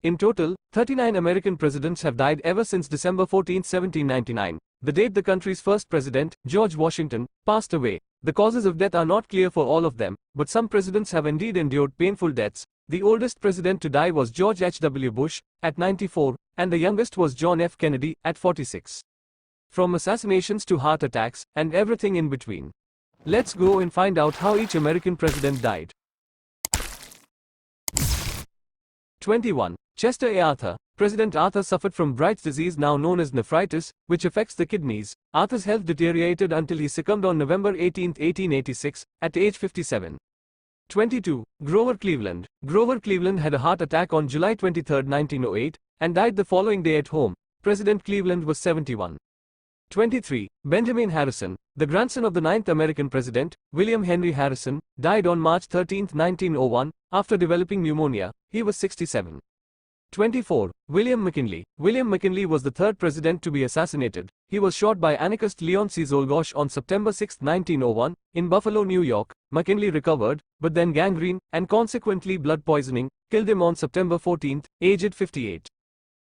In total, 39 American presidents have died ever since December 14, 1799, the date the country's first president, George Washington, passed away. The causes of death are not clear for all of them, but some presidents have indeed endured painful deaths. The oldest president to die was George H.W. Bush, at 94, and the youngest was John F. Kennedy, at 46. From assassinations to heart attacks, and everything in between. Let's go and find out how each American president died. 21. Chester A. Arthur. President Arthur suffered from Bright's disease, now known as nephritis, which affects the kidneys. Arthur's health deteriorated until he succumbed on November 18, 1886, at age 57. 22. Grover Cleveland. Grover Cleveland had a heart attack on July 23, 1908, and died the following day at home. President Cleveland was 71. 23. Benjamin Harrison. The grandson of the 9th American president, William Henry Harrison, died on March 13, 1901, after developing pneumonia. He was 67. 24. William McKinley. William McKinley was the third president to be assassinated. He was shot by anarchist Leon C. Czolgosz on September 6, 1901, in Buffalo, New York. McKinley recovered, but then gangrene, and consequently blood poisoning, killed him on September 14, aged 58.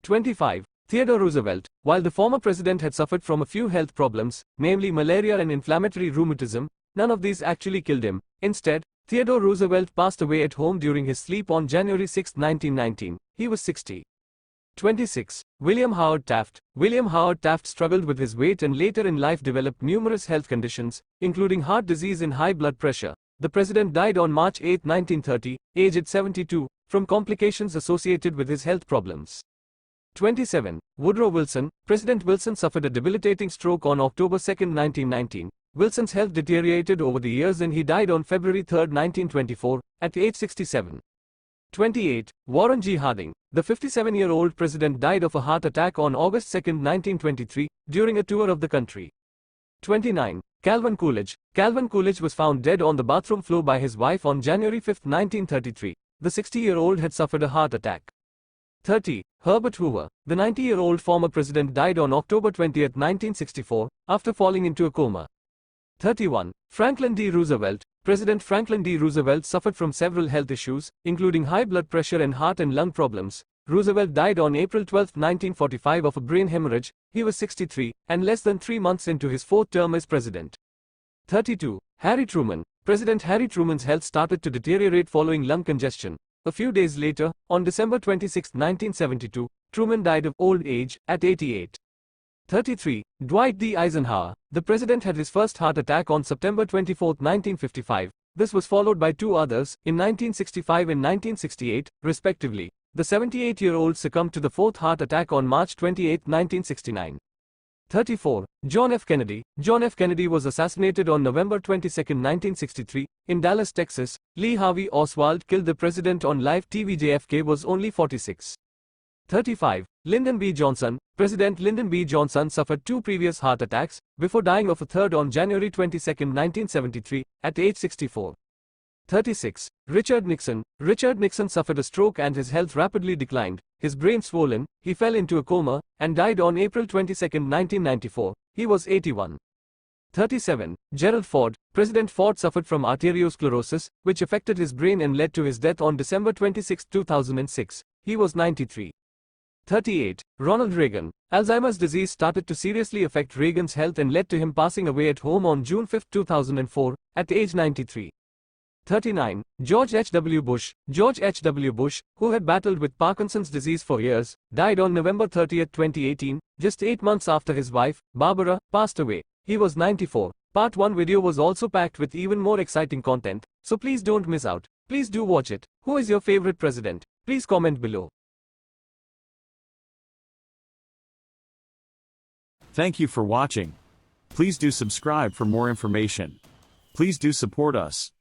25. Theodore Roosevelt. While the former president had suffered from a few health problems, namely malaria and inflammatory rheumatism, none of these actually killed him. Instead, Theodore Roosevelt passed away at home during his sleep on January 6, 1919. He was 60. 26. William Howard Taft. William Howard Taft struggled with his weight and later in life developed numerous health conditions, including heart disease and high blood pressure. The president died on March 8, 1930, aged 72, from complications associated with his health problems. 27. Woodrow Wilson. President Wilson suffered a debilitating stroke on October 2, 1919. Wilson's health deteriorated over the years and he died on February 3, 1924, at age 67. 28. Warren G. Harding. The 57-year-old president died of a heart attack on August 2, 1923, during a tour of the country. 29. Calvin Coolidge. Calvin Coolidge was found dead on the bathroom floor by his wife on January 5, 1933. The 60-year-old had suffered a heart attack. 30. Herbert Hoover. The 90-year-old former president died on October 20, 1964, after falling into a coma. 31. Franklin D. Roosevelt. President Franklin D. Roosevelt suffered from several health issues, including high blood pressure and heart and lung problems. Roosevelt died on April 12, 1945 of a brain hemorrhage. He was 63, and less than 3 months into his fourth term as president. 32. Harry Truman. President Harry Truman's health started to deteriorate following lung congestion. A few days later, on December 26, 1972, Truman died of old age, at 88. 33. Dwight D. Eisenhower. The president had his first heart attack on September 24, 1955. This was followed by two others, in 1965 and 1968, respectively. The 78-year-old succumbed to the fourth heart attack on March 28, 1969. 34. John F. Kennedy. John F. Kennedy was assassinated on November 22, 1963, in Dallas, Texas. Lee Harvey Oswald killed the president on live TV. JFK was only 46. 35. Lyndon B. Johnson. President Lyndon B. Johnson suffered two previous heart attacks, before dying of a third on January 22, 1973, at age 64. 36. Richard Nixon. Richard Nixon suffered a stroke and his health rapidly declined. His brain swollen, he fell into a coma, and died on April 22, 1994. He was 81. 37. Gerald Ford. President Ford suffered from arteriosclerosis, which affected his brain and led to his death on December 26, 2006. He was 93. 38. Ronald Reagan. Alzheimer's disease started to seriously affect Reagan's health and led to him passing away at home on June 5, 2004, at age 93. 39. George H.W. Bush. George H.W. Bush, who had battled with Parkinson's disease for years, died on November 30, 2018, just 8 months after his wife, Barbara, passed away. He was 94. Part 1 video was also packed with even more exciting content, so please don't miss out. Please do watch it. Who is your favorite president? Please comment below. Thank you for watching. Please do subscribe for more information. Please do support us.